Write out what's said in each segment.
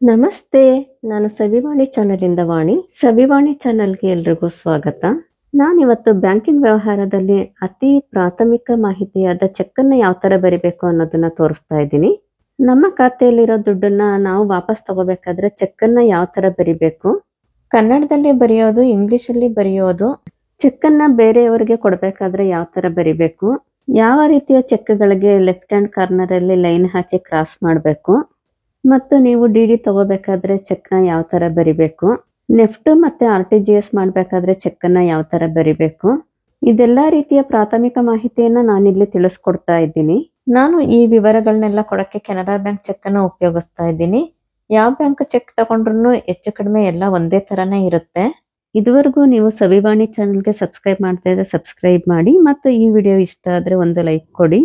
ನಮಸ್ತೆ. ನಾನು ಸವಿವಾಣಿ ಚಾನಲಿಂದ ವಾಣಿ. ಸವಿವಾಣಿ ಚಾನಲ್ಗೆ ಎಲ್ರಿಗೂ ಸ್ವಾಗತ. ನಾನಿವತ್ತು ಬ್ಯಾಂಕಿಂಗ್ ವ್ಯವಹಾರದಲ್ಲಿ ಅತಿ ಪ್ರಾಥಮಿಕ ಮಾಹಿತಿಯಾದ ಚೆಕ್ಕನ್ನು ಯಾವ ಥರ ಬರಿಬೇಕು ಅನ್ನೋದನ್ನ ತೋರಿಸ್ತಾ ಇದ್ದೀನಿ. ನಮ್ಮ ಖಾತೆಯಲ್ಲಿರೋ ದುಡ್ಡನ್ನ ನಾವು ವಾಪಸ್ ತಗೋಬೇಕಾದ್ರೆ ಚೆಕ್ಕನ್ನು ಯಾವ ಥರ ಬರಿಬೇಕು, ಕನ್ನಡದಲ್ಲಿ ಬರೆಯೋದು, ಇಂಗ್ಲಿಷಲ್ಲಿ ಬರೆಯೋದು, ಚೆಕ್ಕನ್ನು ಬೇರೆಯವರಿಗೆ ಕೊಡಬೇಕಾದ್ರೆ ಯಾವ ಥರ ಬರಿಬೇಕು, ಯಾವ ರೀತಿಯ ಚೆಕ್ಗಳಿಗೆ ಲೆಫ್ಟ್ ಹ್ಯಾಂಡ್ ಕಾರ್ನರಲ್ಲಿ ಲೈನ್ ಹಾಕಿ ಕ್ರಾಸ್ ಮಾಡಬೇಕು, ಮತ್ತು ನೀವು ಡಿ ತಗೋಬೇಕಾದ್ರೆ ಚೆಕ್ನ ಯಾವ ಥರ ಬರಿಬೇಕು, ನೆಫ್ಟ್ ಮತ್ತು RTGS ಮಾಡಬೇಕಾದ್ರೆ ಚೆಕ್ಕನ್ನು ಯಾವ ಥರ ಬರಿಬೇಕು, ಇದೆಲ್ಲ ರೀತಿಯ ಪ್ರಾಥಮಿಕ ಮಾಹಿತಿಯನ್ನು ನಾನಿಲ್ಲಿ ತಿಳಿಸ್ಕೊಡ್ತಾ ಇದ್ದೀನಿ. ನಾನು ಈ ವಿವರಗಳನ್ನೆಲ್ಲ ಕೊಡೋಕ್ಕೆ ಕೆನರಾ ಬ್ಯಾಂಕ್ ಚೆಕ್ಕನ್ನು ಉಪಯೋಗಿಸ್ತಾ ಇದ್ದೀನಿ. ಯಾವ ಬ್ಯಾಂಕ್ ಚೆಕ್ ತಗೊಂಡ್ರು ಹೆಚ್ಚು ಕಡಿಮೆ ಎಲ್ಲ ಒಂದೇ ಥರನೇ ಇರುತ್ತೆ. ಇದುವರೆಗೂ ನೀವು ಸವಿವಾಣಿ ಚಾನಲ್ಗೆ ಸಬ್ಸ್ಕ್ರೈಬ್ ಮಾಡ್ತಾ ಇದ್ದರೆ ಸಬ್ಸ್ಕ್ರೈಬ್ ಮಾಡಿ ಮತ್ತು ಈ ವಿಡಿಯೋ ಇಷ್ಟ ಆದರೆ ಒಂದು ಲೈಕ್ ಕೊಡಿ.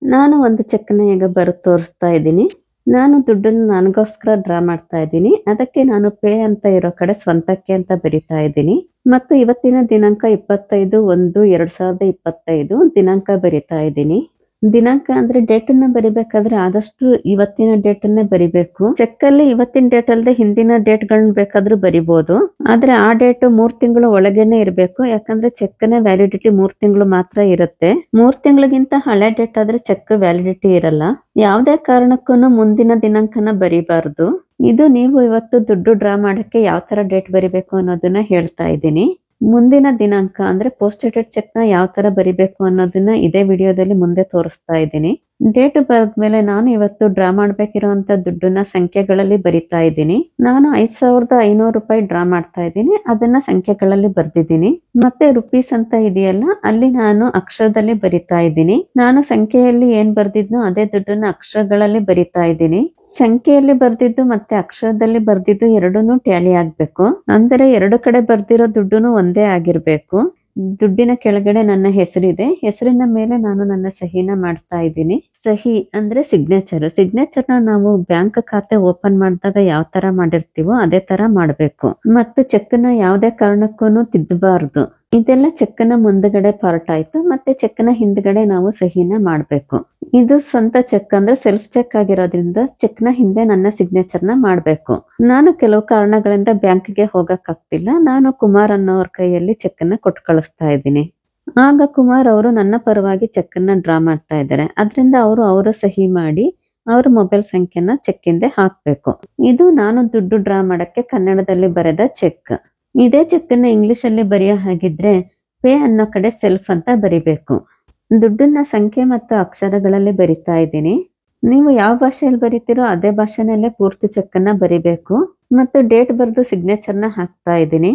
ನಾನು ಒಂದು ಚೆಕ್ಕನ್ನು ಈಗ ಬರೆದು ತೋರಿಸ್ತಾ ಇದ್ದೀನಿ. ನಾನು ದುಡ್ಡನ್ನು ನನಗೋಸ್ಕರ ಡ್ರಾ ಮಾಡ್ತಾ ಇದ್ದೀನಿ. ಅದಕ್ಕೆ ನಾನು ಪೇ ಅಂತ ಇರೋ ಕಡೆ ಸ್ವಂತಕ್ಕೆ ಅಂತ ಬರಿತಾ ಇದ್ದೀನಿ ಮತ್ತು ಇವತ್ತಿನ ದಿನಾಂಕ 25/1/2025 ದಿನಾಂಕ ಬರಿತಾ ಇದ್ದೀನಿ. ದಿನಾಂಕ ಅಂದ್ರೆ ಡೇಟನ್ನ ಬರಿಬೇಕಾದ್ರೆ ಆದಷ್ಟು ಇವತ್ತಿನ ಡೇಟನ್ನೇ ಬರಿಬೇಕು. ಚೆಕ್ಕಲ್ಲಿ ಇವತ್ತಿನ ಡೇಟ್ ಅಲ್ಲದೆ ಹಿಂದಿನ ಡೇಟ್ಗಳನ್ನ ಬೇಕಾದ್ರೂ ಬರಿಬಹುದು. ಆದ್ರೆ ಆ ಡೇಟ್ 3 ತಿಂಗಳು ಒಳಗೇನೆ ಇರಬೇಕು. ಯಾಕಂದ್ರೆ ಚೆಕ್ನ ವ್ಯಾಲಿಡಿಟಿ 3 ತಿಂಗಳು ಮಾತ್ರ ಇರುತ್ತೆ. 3 ತಿಂಗಳಿಗಿಂತ ಹಳೆ ಡೇಟ್ ಆದ್ರೆ ಚೆಕ್ ವ್ಯಾಲಿಡಿಟಿ ಇರಲ್ಲ. ಯಾವುದೇ ಕಾರಣಕ್ಕೂ ಮುಂದಿನ ದಿನಾಂಕನ ಬರಿಬಾರ್ದು. ಇದು ನೀವು ಇವತ್ತು ದುಡ್ಡು ಡ್ರಾ ಮಾಡಕ್ಕೆ ಯಾವ ತರ ಡೇಟ್ ಬರಿಬೇಕು ಅನ್ನೋದನ್ನ ಹೇಳ್ತಾ ಇದ್ದೀನಿ. ಮುಂದಿನ ದಿನಾಂಕ ಅಂದ್ರೆ ಪೋಸ್ಟ್ ಡೇಟೆಡ್ ಚೆಕ್ ನ ಯಾವ ತರ ಬರಿಬೇಕು ಅನ್ನೋದನ್ನ ಇದೇ ವಿಡಿಯೋದಲ್ಲಿ ಮುಂದೆ ತೋರಿಸ್ತಾ ಇದ್ದೀನಿ. ಡೇಟ್ ಬರೆದ್ಮೇಲೆ ನಾನು ಇವತ್ತು ಡ್ರಾ ಮಾಡ್ಬೇಕಿರುವಂತ ದುಡ್ಡನ್ನ ಸಂಖ್ಯೆಗಳಲ್ಲಿ ಬರಿತಾ ಇದ್ದೀನಿ. ನಾನು 5,500 ರೂಪಾಯಿ ಡ್ರಾ ಮಾಡ್ತಾ ಇದ್ದೀನಿ. ಅದನ್ನ ಸಂಖ್ಯೆಗಳಲ್ಲಿ ಬರ್ದಿದ್ದೀನಿ. ಮತ್ತೆ ರುಪೀಸ್ ಅಂತ ಇದೆಯಲ್ಲ, ಅಲ್ಲಿ ನಾನು ಅಕ್ಷರದಲ್ಲಿ ಬರಿತಾ ಇದ್ದೀನಿ. ನಾನು ಸಂಖ್ಯೆಯಲ್ಲಿ ಏನ್ ಬರ್ದಿದ್ನೋ ಅದೇ ದುಡ್ಡನ್ನ ಅಕ್ಷರಗಳಲ್ಲಿ ಬರಿತಾ ಇದ್ದೀನಿ. ಸಂಖ್ಯೆಯಲ್ಲಿ ಬರ್ದಿದ್ದು ಮತ್ತೆ ಅಕ್ಷರದಲ್ಲಿ ಬರ್ದಿದ್ದು ಎರಡೂನು ಟ್ಯಾಲಿ ಆಗ್ಬೇಕು. ಅಂದರೆ ಎರಡು ಕಡೆ ಬರ್ದಿರೋ ದುಡ್ಡುನು ಒಂದೇ ಆಗಿರ್ಬೇಕು. ದುಡ್ಡಿನ ಕೆಳಗಡೆ ನನ್ನ ಹೆಸರಿದೆ. ಹೆಸರಿನ ಮೇಲೆ ನಾನು ನನ್ನ ಸಹಿನ ಮಾಡ್ತಾ ಇದ್ದೀನಿ. ಸಹಿ ಅಂದ್ರೆ ಸಿಗ್ನೇಚರ್ನ ನಾವು ಬ್ಯಾಂಕ್ ಖಾತೆ ಓಪನ್ ಮಾಡಿದಾಗ ಯಾವ ತರ ಮಾಡಿರ್ತೀವೋ ಅದೇ ತರ ಮಾಡ್ಬೇಕು. ಮತ್ತು ಚೆಕ್ನ ಯಾವುದೇ ಕಾರಣಕ್ಕೂ ತಿದ್ದಬಾರ್ದು. ಇದೆಲ್ಲ ಚೆಕ್ನ ಮುಂದಗಡೆ ಪಾರ್ಟ್ ಆಯ್ತು. ಮತ್ತೆ ಚೆಕ್ನ ಹಿಂದ್ಗಡೆ ನಾವು ಸಹಿನ ಮಾಡ್ಬೇಕು. ಇದು ಸ್ವಂತ ಚೆಕ್ ಅಂದ್ರೆ ಸೆಲ್ಫ್ ಚೆಕ್ ಆಗಿರೋದ್ರಿಂದ ಚೆಕ್ನ ಹಿಂದೆ ನನ್ನ ಸಿಗ್ನೇಚರ್ನ ಮಾಡ್ಬೇಕು. ನಾನು ಕೆಲವು ಕಾರಣಗಳಿಂದ ಬ್ಯಾಂಕ್ಗೆ ಹೋಗಕ್ ಆಗ್ತಿಲ್ಲ. ನಾನು ಕುಮಾರ್ ಅನ್ನೋರ್ ಕೈಯಲ್ಲಿ ಚೆಕ್ಕನ್ನ ಕೊಟ್ಟು ಕಳಿಸ್ತಾ ಇದ್ದೀನಿ. ಆಗ ಕುಮಾರ್ ಅವರು ನನ್ನ ಪರವಾಗಿ ಚೆಕ್ಕನ್ನ ಡ್ರಾ ಮಾಡ್ತಾ ಇದ್ದಾರೆ. ಅದರಿಂದ ಅವರ ಸಹಿ ಮಾಡಿ ಅವ್ರ ಮೊಬೈಲ್ ಸಂಖ್ಯೆನ ಚೆಕ್ ಹಿಂದೆ ಹಾಕ್ಬೇಕು. ಇದು ನಾನು ದುಡ್ಡು ಡ್ರಾ ಮಾಡಕ್ಕೆ ಕನ್ನಡದಲ್ಲಿ ಬರೆದ ಚೆಕ್. ಇದೇ ಚೆಕ್ಕನ್ನ ಇಂಗ್ಲಿಷ್ ಅಲ್ಲಿ ಬರೆಯೋ ಹಾಗಿದ್ರೆ ಪೇ ಅನ್ನೋ ಕಡೆ ಸೆಲ್ಫ್ ಅಂತ ಬರಿಬೇಕು. ದುಡ್ಡನ್ನ ಸಂಖ್ಯೆ ಮತ್ತು ಅಕ್ಷರಗಳಲ್ಲಿ ಬರಿತಾ ಇದ್ದೀನಿ. ನೀವು ಯಾವ ಭಾಷೆಯಲ್ಲಿ ಬರಿತೀರೋ ಅದೇ ಭಾಷೆನಲ್ಲೇ ಪೂರ್ತಿ ಚೆಕ್ಕನ್ನ ಬರಿಬೇಕು. ಮತ್ತು ಡೇಟ್ ಬರೆದು ಸಿಗ್ನೇಚರ್ನ ಹಾಕ್ತಾ ಇದ್ದೀನಿ.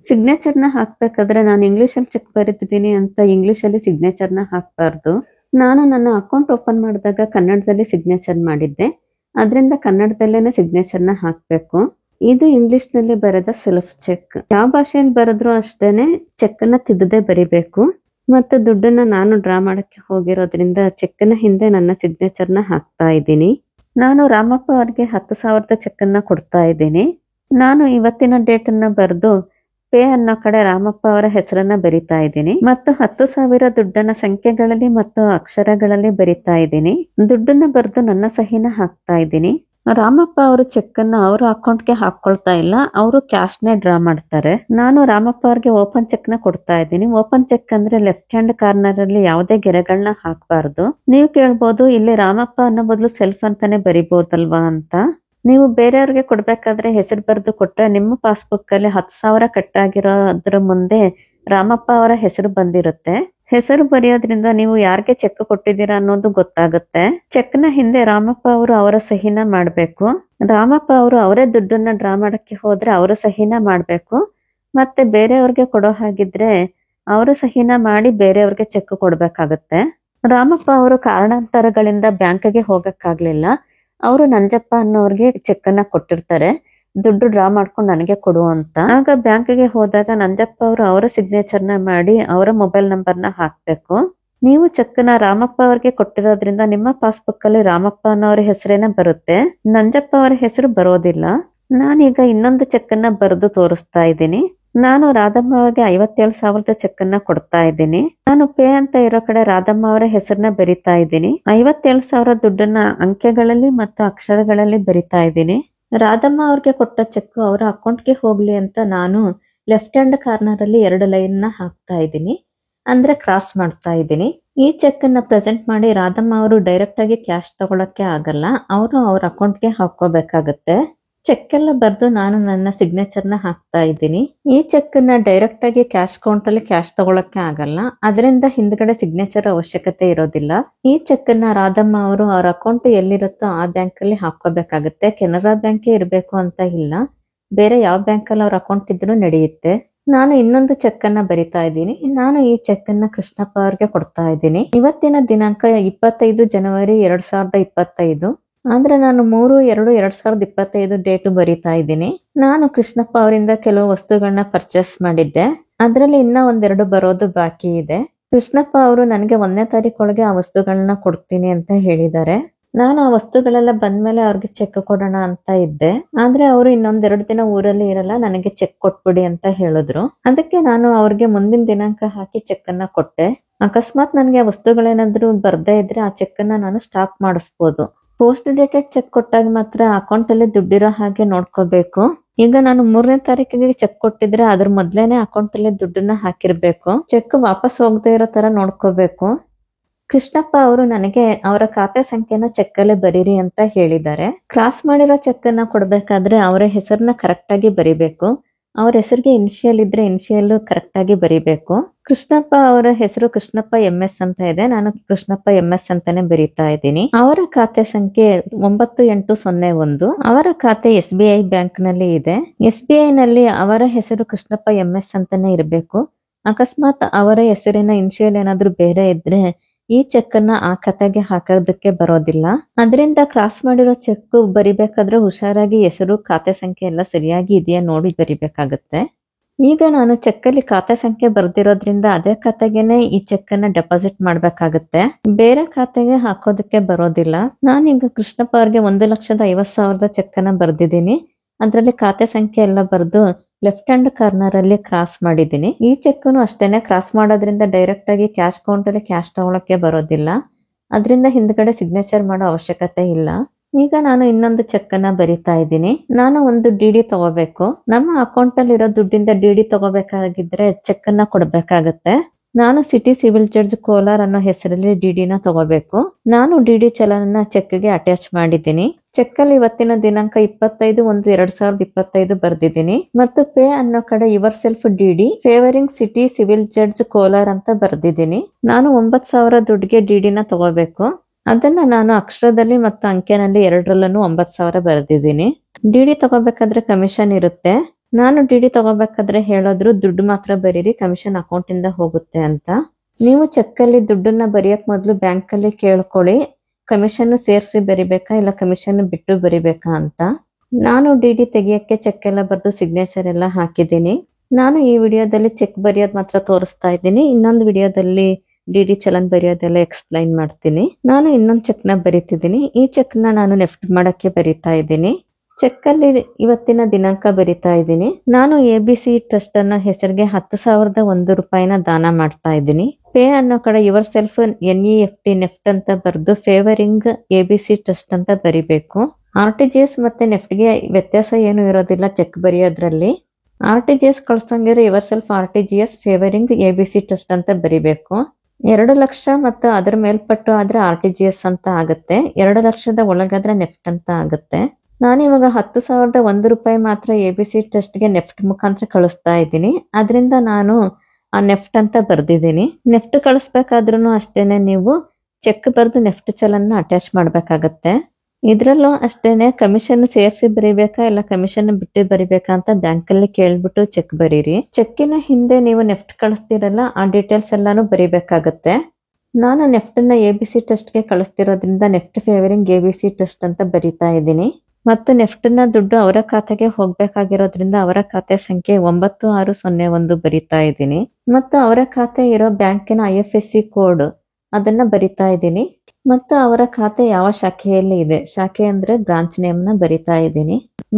ಸಿಗ್ನೇಚರ್ನ ಹಾಕ್ಬೇಕಾದ್ರೆ ನಾನು ಇಂಗ್ಲಿಷಲ್ಲಿ ಚೆಕ್ ಬರೀತಿದ್ದೀನಿ ಅಂತ ಇಂಗ್ಲಿಷಲ್ಲಿ ಸಿಗ್ನೇಚರ್ನ ಹಾಕ್ಬಾರ್ದು. ನಾನು ನನ್ನ ಅಕೌಂಟ್ ಓಪನ್ ಮಾಡಿದಾಗ ಕನ್ನಡದಲ್ಲಿ ಸಿಗ್ನೇಚರ್ ಮಾಡಿದ್ದೆ. ಅದರಿಂದ ಕನ್ನಡದಲ್ಲೇನೆ ಸಿಗ್ನೇಚರ್ನ ಹಾಕ್ಬೇಕು. ಇದು ಇಂಗ್ಲಿಷ್ ನಲ್ಲಿ ಬರೆದ ಸೆಲ್ಫ್ ಚೆಕ್. ಯಾವ ಭಾಷೆಯಲ್ಲಿ ಬರೆದ್ರು ಅಷ್ಟೇನೆ ಚೆಕ್ಕನ್ನ ತಿದ್ದದೆ ಬರಿಬೇಕು. ಮತ್ತು ದುಡ್ಡನ್ನ ನಾನು ಡ್ರಾ ಮಾಡಕ್ಕೆ ಹೋಗಿರೋದ್ರಿಂದ ಚೆಕ್ನ ಹಿಂದೆ ನನ್ನ ಸಿಗ್ನೇಚರ್ನ ಹಾಕ್ತಾ ಇದ್ದೀನಿ. ನಾನು ರಾಮಪ್ಪ ಅವ್ರಿಗೆ 10,000 ಚೆಕ್ಕನ್ನ ಕೊಡ್ತಾ ಇದ್ದೀನಿ. ನಾನು ಇವತ್ತಿನ ಡೇಟ್ ಅನ್ನ ಬರೆದು ಪೇ ಅನ್ನೋ ಕಡೆ ರಾಮಪ್ಪ ಅವರ ಹೆಸರನ್ನ ಬರಿತಾ ಇದ್ದೀನಿ ಮತ್ತು 10,000 ದುಡ್ಡನ್ನ ಸಂಖ್ಯೆಗಳಲ್ಲಿ ಮತ್ತು ಅಕ್ಷರಗಳಲ್ಲಿ ಬರಿತಾ ಇದ್ದೀನಿ. ದುಡ್ಡನ್ನ ಬರೆದು ನನ್ನ ಸಹಿನ ಹಾಕ್ತಾ ಇದ್ದೀನಿ. ರಾಮಪ್ಪ ಅವರು ಚೆಕ್ಕನ್ನ ಅವ್ರ ಅಕೌಂಟ್ಗೆ ಹಾಕೊಳ್ತಾ ಇಲ್ಲ, ಅವರು ಕ್ಯಾಶ್ನೇ ಡ್ರಾ ಮಾಡ್ತಾರೆ. ನಾನು ರಾಮಪ್ಪ ಅವ್ರಿಗೆ ಓಪನ್ ಚೆಕ್ ನ ಕೊಡ್ತಾ ಇದ್ದೀನಿ. ಓಪನ್ ಚೆಕ್ ಅಂದ್ರೆ ಲೆಫ್ಟ್ ಹ್ಯಾಂಡ್ ಕಾರ್ನರ್ ಅಲ್ಲಿ ಯಾವುದೇ ಗೆರೆಗಳನ್ನ ಹಾಕಬಾರ್ದು. ನೀವು ಕೇಳ್ಬೋದು, ಇಲ್ಲಿ ರಾಮಪ್ಪ ಅನ್ನೋ ಬದಲು ಸೆಲ್ಫ್ ಅಂತಾನೆ ಬರಿಬಹುದಲ್ವಾ ಅಂತ. ನೀವು ಬೇರೆಯವ್ರಿಗೆ ಕೊಡ್ಬೇಕಾದ್ರೆ ಹೆಸರು ಬರೆದು ಕೊಟ್ರೆ ನಿಮ್ಮ ಪಾಸ್ಬುಕ್ ಅಲ್ಲಿ 10,000 ಕಟ್ಟಾಗಿರೋದ್ರ ಮುಂದೆ ರಾಮಪ್ಪ ಅವರ ಹೆಸರು ಬಂದಿರುತ್ತೆ. ಹೆಸರು ಬರೆಯೋದ್ರಿಂದ ನೀವು ಯಾರಿಗೆ ಚೆಕ್ ಕೊಟ್ಟಿದ್ದೀರಾ ಅನ್ನೋದು ಗೊತ್ತಾಗುತ್ತೆ. ಚೆಕ್ನ ಹಿಂದೆ ರಾಮಪ್ಪ ಅವರು ಅವರ ಸಹಿನ ಮಾಡ್ಬೇಕು. ರಾಮಪ್ಪ ಅವರು ಅವರೇ ದುಡ್ಡನ್ನ ಡ್ರಾ ಮಾಡಕ್ಕೆ ಹೋದ್ರೆ ಅವರ ಸಹಿನ ಮಾಡ್ಬೇಕು. ಮತ್ತೆ ಬೇರೆಯವ್ರಿಗೆ ಕೊಡೋ ಹಾಗಿದ್ರೆ ಅವರ ಸಹಿನ ಮಾಡಿ ಬೇರೆಯವ್ರಿಗೆ ಚೆಕ್ ಕೊಡ್ಬೇಕಾಗತ್ತೆ. ರಾಮಪ್ಪ ಅವರು ಕಾರಣಾಂತರಗಳಿಂದ ಬ್ಯಾಂಕ್ಗೆ ಹೋಗಕ್ಕಾಗ್ಲಿಲ್ಲ. ಅವರು ನಂಜಪ್ಪ ಅನ್ನೋರ್ಗೆ ಚೆಕ್ಕನ್ನ ಕೊಟ್ಟಿರ್ತಾರೆ, ದುಡ್ಡು ಡ್ರಾ ಮಾಡ್ಕೊಂಡು ನನಗೆ ಕೊಡು ಅಂತ. ಆಗ ಬ್ಯಾಂಕ್ಗೆ ಹೋದಾಗ ನಂಜಪ್ಪ ಅವರು ಅವರ ಸಿಗ್ನೇಚರ್ನ ಮಾಡಿ ಅವರ ಮೊಬೈಲ್ ನಂಬರ್ನ ಹಾಕ್ಬೇಕು. ನೀವು ಚೆಕ್ನ ರಾಮಪ್ಪ ಅವ್ರಿಗೆ ಕೊಟ್ಟಿರೋದ್ರಿಂದ ನಿಮ್ಮ ಪಾಸ್ಬುಕ್ ಅಲ್ಲಿ ರಾಮಪ್ಪ ಅನ್ನೋರ ಹೆಸರೇನೆ ಬರುತ್ತೆ, ನಂಜಪ್ಪ ಅವರ ಹೆಸರು ಬರೋದಿಲ್ಲ. ನಾನೀಗ ಇನ್ನೊಂದು ಚೆಕ್ಕನ್ನ ಬರೆದು ತೋರಿಸ್ತಾ ಇದ್ದೀನಿ. ನಾನು ರಾಧಮ್ಮ ಅವರಿಗೆ 57,000 ಚೆಕ್ಕನ್ನ ಕೊಡ್ತಾ ಇದ್ದೀನಿ. ನಾನು ಪೇ ಅಂತ ಇರೋ ಕಡೆ ರಾಧಮ್ಮ ಅವರ ಹೆಸರನ್ನ ಬರಿತಾ ಇದ್ದೀನಿ. 57,000 ದುಡ್ಡನ್ನ ಅಂಕೆಗಳಲ್ಲಿ ಮತ್ತು ಅಕ್ಷರಗಳಲ್ಲಿ ಬರಿತಾ ಇದ್ದೀನಿ. ರಾಧಮ್ಮ ಅವ್ರಿಗೆ ಕೊಟ್ಟ ಚೆಕ್ ಅವರ ಅಕೌಂಟ್ಗೆ ಹೋಗ್ಲಿ ಅಂತ ನಾನು ಲೆಫ್ಟ್ ಹ್ಯಾಂಡ್ ಕಾರ್ನರ್ ಅಲ್ಲಿ 2 ಲೈನ್ ನ ಹಾಕ್ತಾ ಇದ್ದೀನಿ, ಅಂದ್ರೆ ಕ್ರಾಸ್ ಮಾಡ್ತಾ ಇದ್ದೀನಿ. ಈ ಚೆಕ್ ಅನ್ನ ಪ್ರೆಸೆಂಟ್ ಮಾಡಿ ರಾಧಮ್ಮ ಅವರು ಡೈರೆಕ್ಟ್ ಆಗಿ ಕ್ಯಾಶ್ ತಗೊಳಕ್ಕೆ ಆಗಲ್ಲ, ಅವರು ಅವ್ರ ಅಕೌಂಟ್ಗೆ ಹಾಕೋಬೇಕಾಗತ್ತೆ. ಚೆಕ್ ಎಲ್ಲ ಬರ್ದು ನಾನು ನನ್ನ ಸಿಗ್ನೇಚರ್ ನ ಹಾಕ್ತಾ ಇದ್ದೀನಿ. ಈ ಚೆಕ್ ನ ಡೈರೆಕ್ಟ್ ಆಗಿ ಕ್ಯಾಶ್ ಕೌಂಟ್ ಅಲ್ಲಿ ಕ್ಯಾಶ್ ತಗೊಳಕ್ಕೆ ಆಗಲ್ಲ, ಅದರಿಂದ ಹಿಂದ್ಗಡೆ ಸಿಗ್ನೇಚರ್ ಅವಶ್ಯಕತೆ ಇರೋದಿಲ್ಲ. ಈ ಚೆಕ್ ನ ರಾಧಮ್ಮ ಅವರು ಅವ್ರ ಅಕೌಂಟ್ ಎಲ್ಲಿರುತ್ತೋ ಆ ಬ್ಯಾಂಕ್ ಅಲ್ಲಿ ಹಾಕೋಬೇಕಾಗುತ್ತೆ. ಕೆನರಾ ಬ್ಯಾಂಕೇ ಇರಬೇಕು ಅಂತ ಇಲ್ಲ, ಬೇರೆ ಯಾವ ಬ್ಯಾಂಕ್ ಅಲ್ಲಿ ಅವ್ರ ಅಕೌಂಟ್ ಇದ್ರೂ ನಡೆಯುತ್ತೆ. ನಾನು ಇನ್ನೊಂದು ಚೆಕ್ ಅನ್ನ ಬರಿತಾ ಇದ್ದೀನಿ. ನಾನು ಈ ಚೆಕ್ ಅನ್ನ ಕೃಷ್ಣಪ್ಪ ಅವ್ರಿಗೆ ಕೊಡ್ತಾ ಇದ್ದೀನಿ. ಇವತ್ತಿನ ದಿನಾಂಕ 25 ಜನವರಿ 2025. ಅಂದ್ರೆ ನಾನು 3/2/2025 ಡೇಟ್ ಬರಿತಾ ಇದ್ದೀನಿ. ನಾನು ಕೃಷ್ಣಪ್ಪ ಅವರಿಂದ ಕೆಲವು ವಸ್ತುಗಳನ್ನ ಪರ್ಚೇಸ್ ಮಾಡಿದ್ದೆ, ಅದರಲ್ಲಿ ಇನ್ನ 1-2 ಬರೋದು ಬಾಕಿ ಇದೆ. ಕೃಷ್ಣಪ್ಪ ಅವರು ನನಗೆ 1ನೇ ತಾರೀಕೊಳಗೆ ಆ ವಸ್ತುಗಳನ್ನ ಕೊಡ್ತೀನಿ ಅಂತ ಹೇಳಿದ್ದಾರೆ. ನಾನು ಆ ವಸ್ತುಗಳೆಲ್ಲ ಬಂದ್ಮೇಲೆ ಅವ್ರಿಗೆ ಚೆಕ್ ಕೊಡೋಣ ಅಂತ ಇದ್ದೆ, ಆದ್ರೆ ಅವರು ಇನ್ನೊಂದೆರಡು ದಿನ ಊರಲ್ಲಿ ಇರಲ್ಲ, ನನಗೆ ಚೆಕ್ ಕೊಟ್ಬಿಡಿ ಅಂತ ಹೇಳಿದ್ರು. ಅದಕ್ಕೆ ನಾನು ಅವ್ರಿಗೆ ಮುಂದಿನ ದಿನಾಂಕ ಹಾಕಿ ಚೆಕ್ ಅನ್ನ ಕೊಟ್ಟೆ. ಅಕಸ್ಮಾತ್ ನನಗೆ ಆ ವಸ್ತುಗಳೇನಾದ್ರೂ ಬರ್ದೇ ಇದ್ರೆ ಆ ಚೆಕ್ ಅನ್ನ ನಾನು ಸ್ಟಾಪ್ ಮಾಡಿಸ್ಬೋದು. ಪೋಸ್ಟ್ ಡೇಟೆಡ್ ಚೆಕ್ ಕೊಟ್ಟಾಗ ಮಾತ್ರ ಅಕೌಂಟ್ ಅಲ್ಲಿ ದುಡ್ಡಿರೋ ಹಾಗೆ ನೋಡ್ಕೋಬೇಕು. ಈಗ ನಾನು 3ನೇ ತಾರೀಕಿಗೆ ಚೆಕ್ ಕೊಟ್ಟಿದ್ರೆ ಅದ್ರ ಮೊದ್ಲೇನೆ ಅಕೌಂಟ್ ಅಲ್ಲಿ ದುಡ್ಡನ್ನ ಹಾಕಿರ್ಬೇಕು. ಚೆಕ್ ವಾಪಸ್ ಹೋಗದೆ ಇರೋ ತರ ನೋಡ್ಕೋಬೇಕು. ಕೃಷ್ಣಪ್ಪ ಅವರು ನನಗೆ ಅವರ ಖಾತೆ ಸಂಖ್ಯೆನ ಚೆಕ್ ಅಲ್ಲಿ ಬರೀರಿ ಅಂತ ಹೇಳಿದ್ದಾರೆ. ಕ್ರಾಸ್ ಮಾಡಿರೋ ಚೆಕ್ ಅನ್ನ ಕೊಡ್ಬೇಕಾದ್ರೆ ಅವರ ಹೆಸರನ್ನ ಕರೆಕ್ಟ್ ಆಗಿ ಬರಿಬೇಕು. ಅವ್ರ ಹೆಸರಿಗೆ ಇನಿಷಿಯಲ್ ಇದ್ರೆ ಇನಿಷಿಯಲ್ ಕರೆಕ್ಟ್ ಆಗಿ ಬರಿಬೇಕು. ಕೃಷ್ಣಪ್ಪ ಅವರ ಹೆಸರು ಕೃಷ್ಣಪ್ಪ MS ಅಂತ ಇದೆ, ನಾನು ಕೃಷ್ಣಪ್ಪ MS ಅಂತಾನೆ ಬರೀತಾ ಇದ್ದೀನಿ. ಅವರ ಖಾತೆ ಸಂಖ್ಯೆ 9801. ಅವರ ಖಾತೆ SBI ಬ್ಯಾಂಕ್ ನಲ್ಲಿ ಇದೆ. SBI ನಲ್ಲಿ ಅವರ ಹೆಸರು ಕೃಷ್ಣಪ್ಪ MS ಅಂತಾನೆ ಇರಬೇಕು. ಅಕಸ್ಮಾತ್ ಅವರ ಹೆಸರಿನ ಇನಿಷಿಯಲ್ ಏನಾದ್ರೂ ಬೇರೆ ಇದ್ರೆ ಈ ಚೆಕ್ ಅನ್ನ ಆ ಖಾತೆಗೆ ಹಾಕೋದಕ್ಕೆ ಬರೋದಿಲ್ಲ. ಅದರಿಂದ ಕ್ರಾಸ್ ಮಾಡಿರೋ ಚೆಕ್ ಬರಿಬೇಕಾದ್ರೆ ಹುಷಾರಾಗಿ ಹೆಸರು ಖಾತೆ ಸಂಖ್ಯೆ ಎಲ್ಲ ಸರಿಯಾಗಿ ಇದೆಯಾ ನೋಡಿ ಬರಿಬೇಕಾಗತ್ತೆ. ಈಗ ನಾನು ಚೆಕ್ ಅಲ್ಲಿ ಖಾತೆ ಸಂಖ್ಯೆ ಬರ್ದಿರೋದ್ರಿಂದ ಅದೇ ಖಾತೆಗೆನೆ ಈ ಚೆಕ್ ಅನ್ನ ಡೆಪಾಸಿಟ್ ಮಾಡ್ಬೇಕಾಗತ್ತೆ, ಬೇರೆ ಖಾತೆಗೆ ಹಾಕೋದಕ್ಕೆ ಬರೋದಿಲ್ಲ. ನಾನೀಗ ಕೃಷ್ಣಪ್ಪ ಅವ್ರಿಗೆ 1,50,000 ಚೆಕ್ ಅನ್ನ ಬರ್ದಿದ್ದೀನಿ. ಅದ್ರಲ್ಲಿ ಖಾತೆ ಸಂಖ್ಯೆ ಎಲ್ಲ ಬರ್ದು ಲೆಫ್ಟ್ ಹ್ಯಾಂಡ್ ಕಾರ್ನರ್ ಅಲ್ಲಿ ಕ್ರಾಸ್ ಮಾಡಿದ್ದೀನಿ. ಈ ಚೆಕ್ ಅಷ್ಟೇನೆ ಕ್ರಾಸ್ ಮಾಡೋದ್ರಿಂದ ಡೈರೆಕ್ಟ್ ಆಗಿ ಕ್ಯಾಶ್ ಕೌಂಟ್ ಅಲ್ಲಿ ಕ್ಯಾಶ್ ತಗೊಳಕ್ಕೆ ಬರೋದಿಲ್ಲ, ಅದರಿಂದ ಹಿಂದ್ಗಡೆ ಸಿಗ್ನೇಚರ್ ಮಾಡೋ ಅವಶ್ಯಕತೆ ಇಲ್ಲ. ಈಗ ನಾನು ಇನ್ನೊಂದು ಚೆಕ್ ಅನ್ನ ಬರಿತಾ ಇದ್ದೀನಿ. ನಾನು ಒಂದು DD ತಗೋಬೇಕು. ನಮ್ಮ ಅಕೌಂಟ್ ಅಲ್ಲಿ ಇರೋ ದುಡ್ಡಿಂದ DD ತಗೋಬೇಕಾಗಿದ್ರೆ ಚೆಕ್ ಅನ್ನ ಕೊಡ್ಬೇಕಾಗತ್ತೆ. ನಾನು ಸಿಟಿ ಸಿವಿಲ್ ಜಡ್ಜ್ ಕೋಲಾರ್ ಅನ್ನೋ ಹೆಸರಲ್ಲಿ DD ನ ತಗೋಬೇಕು. ನಾನು DD ಚಲನನ್ನ ಚೆಕ್ ಗೆ ಅಟ್ಯಾಚ್ ಮಾಡಿದ್ದೀನಿ. ಚೆಕ್ ಅಲ್ಲಿ ಇವತ್ತಿನ ದಿನಾಂಕ 25/1/2025 ಬರ್ದಿದ್ದೀನಿ ಮತ್ತು ಪೇ ಅನ್ನೋ ಕಡೆ your self DD favouring city civil judge Kolar ಅಂತ ಬರ್ದಿದ್ದೀನಿ. ನಾನು 9,000 ದುಡ್ಡಿಗೆ DD ನ ತಗೋಬೇಕು. ಅದನ್ನ ನಾನು ಅಕ್ಷರದಲ್ಲಿ ಮತ್ತು ಅಂಕೆನಲ್ಲಿ ಎರಡರಲ್ಲೂ 9,000 ಬರ್ದಿದ್ದೀನಿ. DD ತಗೋಬೇಕಾದ್ರೆ ಕಮಿಷನ್ ಇರುತ್ತೆ. ನಾನು DD ತಗೋಬೇಕಾದ್ರೆ ಹೇಳೋದ್ರು ದುಡ್ಡು ಮಾತ್ರ ಬರೀರಿ, ಕಮಿಷನ್ ಅಕೌಂಟ್ ಇಂದ ಹೋಗುತ್ತೆ ಅಂತ. ನೀವು ಚೆಕ್ ಅಲ್ಲಿ ದುಡ್ಡನ್ನ ಬರೆಯಕ್ ಮೊದಲು ಬ್ಯಾಂಕ್ ಅಲ್ಲಿ ಕೇಳ್ಕೊಳ್ಳಿ, ಕಮಿಷನ್ ಸೇರಿಸಿ ಬರಿಬೇಕಾ ಇಲ್ಲ ಕಮಿಷನ್ ಬಿಟ್ಟು ಬರಿಬೇಕಾ ಅಂತ. ನಾನು DD ತೆಗಿಯಕ್ಕೆ ಚೆಕ್ ಎಲ್ಲ ಬರ್ದು ಸಿಗ್ನೇಚರ್ ಎಲ್ಲ ಹಾಕಿದ್ದೀನಿ. ನಾನು ಈ ವಿಡಿಯೋದಲ್ಲಿ ಚೆಕ್ ಬರೆಯೋದು ಮಾತ್ರ ತೋರಿಸ್ತಾ ಇದ್ದೀನಿ, ಇನ್ನೊಂದು ವಿಡಿಯೋದಲ್ಲಿ DD ಚಲನ್ ಬರೆಯೋದೆಲ್ಲ ಎಕ್ಸ್ಪ್ಲೈನ್ ಮಾಡ್ತೀನಿ. ನಾನು ಇನ್ನೊಂದು ಚೆಕ್ ನ ಬರೀತಿದ್ದೀನಿ. ಈ ಚೆಕ್ ನ ನಾನು ನೆಫ್ಟ್ ಮಾಡಕ್ಕೆ ಬರೀತಾ ಇದ್ದೀನಿ. ಚೆಕ್ ಅಲ್ಲಿ ಇವತ್ತಿನ ದಿನಾಂಕ ಬರಿತಾ ಇದ್ದೀನಿ. ನಾನು ABC ಟ್ರಸ್ಟ್ ಅನ್ನೋ ಹೆಸರಿಗೆ 10,001 ರೂಪಾಯಿನ ದಾನ ಮಾಡ್ತಾ ಇದ್ದೀನಿ. ಪೇ ಅನ್ನೋ ಕಡೆ ಯುವರ್ ಸೆಲ್ಫ್ NEFT ನೆಫ್ಟ್ ಅಂತ ಬರ್ದು ಫೇವರಿಂಗ್ ABC ಟ್ರಸ್ಟ್ ಅಂತ ಬರಿಬೇಕು. RTGS ಮತ್ತೆ ನೆಫ್ಟ್ಗೆ ವ್ಯತ್ಯಾಸ ಏನು ಇರೋದಿಲ್ಲ ಚೆಕ್ ಬರೆಯೋದ್ರಲ್ಲಿ. RTGS ಕಳ್ಸಂಗಿದ್ರೆ yourself RTGS favouring ABC trust ಅಂತ ಬರಿಬೇಕು. 2 ಲಕ್ಷ ಮತ್ತು ಅದರ ಮೇಲ್ಪಟ್ಟು ಆದ್ರೆ RTGS ಅಂತ ಆಗುತ್ತೆ, 2 ಲಕ್ಷದ ಒಳಗಾದ್ರೆ ನೆಫ್ಟ್ ಅಂತ ಆಗುತ್ತೆ. ನಾನಿವಾಗ 10,001 ರೂಪಾಯಿ ಮಾತ್ರ ABC ಟ್ರಸ್ಟ್ಗೆ ನೆಫ್ಟ್ ಮುಖಾಂತರ ಕಳಿಸ್ತಾ ಇದ್ದೀನಿ, ಅದರಿಂದ ನಾನು ಆ ನೆಫ್ಟ್ ಅಂತ ಬರ್ದಿದ್ದೀನಿ. ನೆಫ್ಟ್ ಕಳಿಸ್ಬೇಕಾದ್ರೂ ಅಷ್ಟೇನೆ ನೀವು ಚೆಕ್ ಬರ್ದು ನೆಫ್ಟ್ ಚಲನ್ನ ಅಟ್ಯಾಚ್ ಮಾಡ್ಬೇಕಾಗತ್ತೆ. ಇದ್ರಲ್ಲೂ ಅಷ್ಟೇನೆ ಕಮಿಷನ್ ಸೇರಿಸಿ ಬರಿಬೇಕಾ ಇಲ್ಲ ಕಮಿಷನ್ ಬಿಟ್ಟು ಬರಿಬೇಕಾ ಅಂತ ಬ್ಯಾಂಕ್ ಅಲ್ಲಿ ಕೇಳ್ಬಿಟ್ಟು ಚೆಕ್ ಬರೀರಿ. ಚೆಕ್ಕಿನ ಹಿಂದೆ ನೀವು ನೆಫ್ಟ್ ಕಳಿಸ್ತಿರಲ್ಲ ಆ ಡೀಟೇಲ್ಸ್ ಎಲ್ಲಾನು ಬರಿಬೇಕಾಗತ್ತೆ. ನಾನು ನೆಫ್ಟ್ ನ ABC ಟ್ರಸ್ಟ್ಗೆ ಕಳಿಸ್ತಿರೋದ್ರಿಂದ ನೆಫ್ಟ್ ಫೇವರಿಂಗ್ ABC ಟ್ರಸ್ಟ್ ಅಂತ ಬರಿತಾ ಇದ್ದೀನಿ. ಮತ್ತು ನೆಫ್ಟ್ ನ ದುಡ್ಡು ಅವರ ಖಾತೆಗೆ ಹೋಗ್ಬೇಕಾಗಿರೋದ್ರಿಂದ ಅವರ ಖಾತೆ ಸಂಖ್ಯೆ 9601 ಬರಿತಾ ಇದ್ದೀನಿ. ಮತ್ತು ಅವರ ಖಾತೆ ಇರೋ ಬ್ಯಾಂಕಿನ IFSC ಕೋಡ್ ಅದನ್ನ ಬರಿತಾ ಇದ್ದೀನಿ. ಮತ್ತು ಅವರ ಖಾತೆ ಯಾವ ಶಾಖೆಯಲ್ಲಿ ಇದೆ, ಶಾಖೆ ಅಂದ್ರೆ ಬ್ರಾಂಚ್ ನೇಮ್ ನ ಬರಿತಾ ಇದ್ದೀನಿ.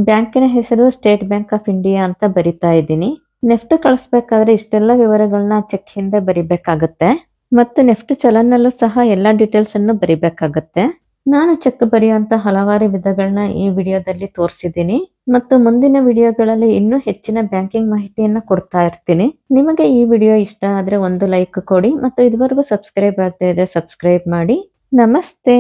ಬ್ಯಾಂಕಿನ ಹೆಸರು ಸ್ಟೇಟ್ ಬ್ಯಾಂಕ್ ಆಫ್ ಇಂಡಿಯಾ ಅಂತ ಬರಿತಾ ಇದ್ದೀನಿ. ನೆಫ್ಟ್ ಕಳಿಸ್ಬೇಕಾದ್ರೆ ಇಷ್ಟೆಲ್ಲ ವಿವರಗಳನ್ನ ಚೆಕ್ ಹಿಂದೆ ಬರಿಬೇಕಾಗತ್ತೆ. ಮತ್ತು ನೆಫ್ಟ್ ಚಲನ್ನಲ್ಲೂ ಸಹ ಎಲ್ಲಾ ಡೀಟೇಲ್ಸ್ ಅನ್ನು ಬರಿಬೇಕಾಗತ್ತೆ. ನಾನು ಚೆಕ್ ಬರೆಯುವಂತ ಹಲವಾರು ವಿಧಗಳನ್ನ ಈ ವಿಡಿಯೋದಲ್ಲಿ ತೋರಿಸಿದ್ದೀನಿ ಮತ್ತು ಮುಂದಿನ ವಿಡಿಯೋಗಳಲ್ಲಿ ಇನ್ನೂ ಹೆಚ್ಚಿನ ಬ್ಯಾಂಕಿಂಗ್ ಮಾಹಿತಿಯನ್ನ ಕೊಡ್ತಾ ಇರ್ತೀನಿ. ನಿಮಗೆ ಈ ವಿಡಿಯೋ ಇಷ್ಟ ಆದ್ರೆ ಒಂದು ಲೈಕ್ ಕೊಡಿ ಮತ್ತು ಇದುವರೆಗೂ ಸಬ್ಸ್ಕ್ರೈಬ್ ಆಗದೆ ಇದ್ರೆ ಸಬ್ಸ್ಕ್ರೈಬ್ ಮಾಡಿ. ನಮಸ್ತೆ.